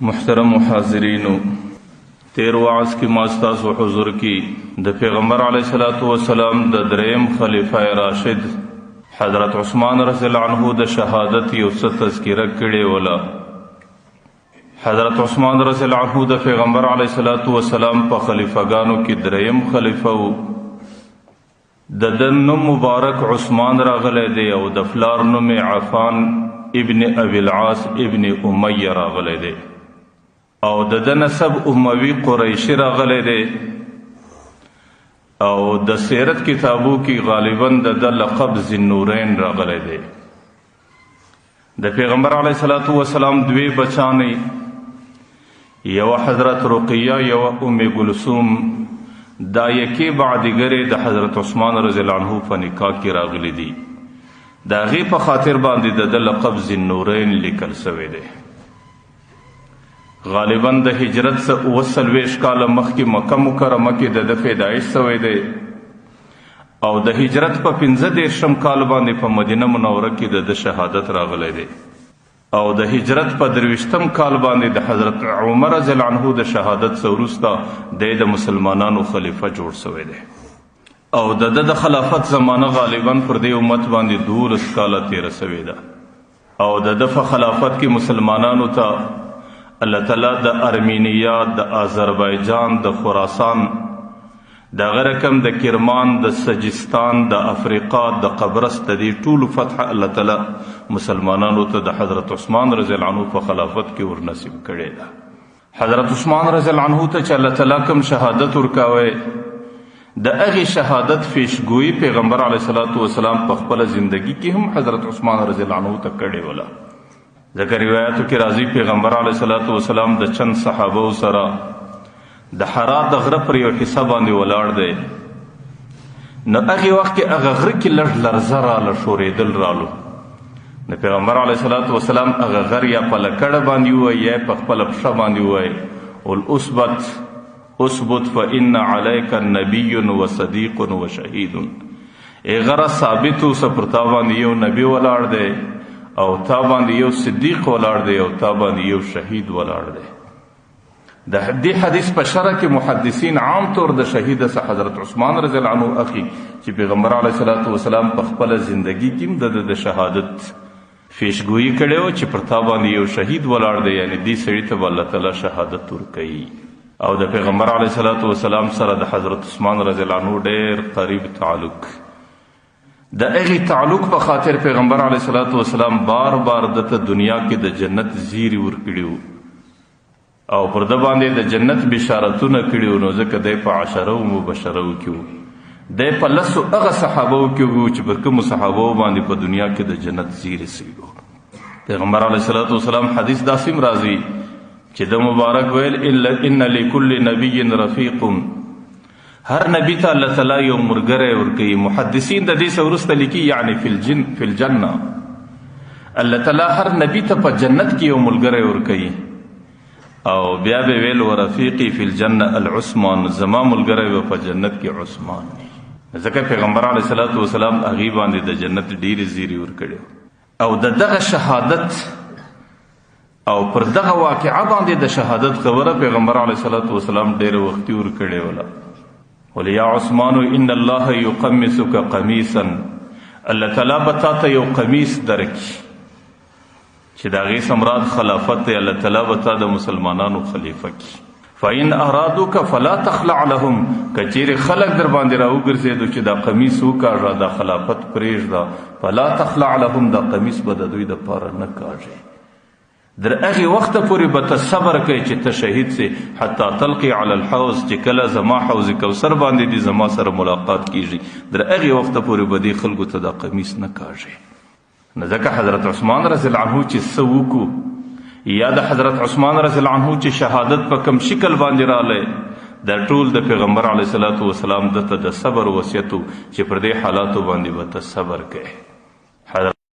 محترم حاضرینو، تیر وعظ کی ماستاس و حضور کی د پیغمبر علیہ السلام د دریم خلیفہ راشد حضرت عثمان رضی اللہ عنہ د شہادت یو څه تذکرہ کړي ولا. حضرت عثمان رضی اللہ عنہ د پیغمبر علیہ السلام په خلیفګانو کې دریم خلیفہ وو. د دنو مبارک عثمان راغلی دی او د فلار نوم عفان ابن ابي العاص ابن امیہ راغلی دی او د نسب اموی قریشی راغلی دی او د سیرت کتابو کې غالباً د لقب ذی-النورین راغلی دی. د پیغمبر علیہ السلام دوی بچانی، یو حضرت رقیہ یو ام کلثوم، دا یکی بعدیګری د حضرت عثمان رضی الله عنه په نکاح کې راغلی دی. دا غي په خاطر باندې د لقب ذی-النورین لیکل شوی دی. غالباً د هجرت څخه 29 کال مخکې مکه مکرمه کې د پیدایش شوی دی او د هجرت په 15 کال باندې په مدینه منوره کې د شهادت راغلی دی او د هجرت په 23 کال باندې د حضرت عمر رضی الله عنه د شهادت څخه وروسته د مسلمانانو خلیفہ جوړ شوی دی او د خلافت زمانه غالباً پر دې امت باندې 12 کال تیر شوی ده او د خلافت کې مسلمانانو ته اللہ تعالی د ارمینیا، د آذربایجان، د خراسان، د غرکم، د کرمان، د سجستان، د افریقا، د قبرص، د دې ټول فتح اللہ تعالی مسلمانانو ته د حضرت عثمان رضی الله عنه په خلافت کې ورنصیب کړي ده. حضرت عثمان رضی الله عنه ته چې الله تعالی کوم شهادت ورکاوه، د هغه شهادت پیشګوئی پیغمبر علیه السلام په خپل ژوندۍ کې هم حضرت عثمان رضی الله عنه ته کړي ولا. ذکر روایتو کې راځي پیغمبر علیه السلام د چند صحابه سره د حرا د غره پر یو حصہ باندې ولاړ دی. نو هغه وخت کې هغه غره کې لږ لرزه راله، شورېدل رالو. د پیغمبر علیه السلام هغه غر یا په لکړه باندې ووایي یا په خپله پښه باندې ووایي اثبت فإن عليك نبي وصديق وشهيد. ای غره ثابت اوسه، پر تا باندې یو نبی ولاړ دی او تا باندې یو صدیق ولاړ دی او تا باندې یو شهید ولاړ دی. د دې حدیث په شرح کې محدثین عام طور د شهید څخه حضرت عثمان رضی الله عنه اخی چې پیغمبر علیه السلام په خپل ژوندۍ کې د شهادت پیشګوئی کړي او چې پر تا باندې یو شهید ولاړ دی، یعنی دې سړي ته الله تعالی شهادت ورکوي. او د پیغمبر علیه السلام سره د حضرت عثمان رضی الله عنه ډېر قریب تعلق، د هغه تعلق په خاطر پیغمبر علیه السلام بار بار دته دنیا کې د جنت زیری ورکړیو او پر د باندې د جنت بشارتونه کړیو. نو ځکه د په 10 مبشرو کې د په لسو هغه صحابه کې چې پر کوم صحابه باندې په دنیا کې د جنت زیری سیو. پیغمبر علیه السلام حدیث داسیم راځي چې د مبارک ویل ان لكل نبی رفیق، هر نبی ته الله تعالی یو مرګره ورکوي. محدثین د دې سورسته لیکي یعنی فی الجنه، الله تعالی هر نبی ته په جنت کې یو مرګره ورکوي. او بیا به ویل ورفیقی فی الجنه العثمان، زما مرګره په جنت کې عثمان. ځکه پیغمبر علیه السلام هغه باندې د جنت ډیر زیری ورکړي او دغه شهادت او پر دغه واقعه باندې د شهادت خبره پیغمبر علیه السلام ډیر وختي ورکړي ولا. قل یا عثمان ان الله یقمسک قمیصا، الله تعالی بتا ته یو قمیص درکړي چې دا غي سمراد خلافت ته الله تعالی بتا د مسلمانانو خلیفہ کی. فإن ارادوک فلا تخلع لهم، کچیر خلق در باندې راو ګرځېدو چې دا قمیص وکاږه، دا خلافت پرېږده، فلا تخلع لهم، دا قمیص به د دوی د پاره نه کاږي. در هغه وخت پورې به ته صبر کوي چې ته شهید سي حتی تلقي علی الحوض، چې کله زما حوض کوثر باندې دي زما سره ملاقات کیږي. در هغه وخت پورې به دې خلکو ته دا قمیص نه کاږي. نه ځکه حضرت عثمان رضی الله عنه چې سوکو یا د حضرت عثمان رضی الله عنه چې شهادت په کم شکل باندې رااله، د ټول د پیغمبر علیه السلام د صبر وصیت چې پر دې حالاتو باندې به ته صبر کوي.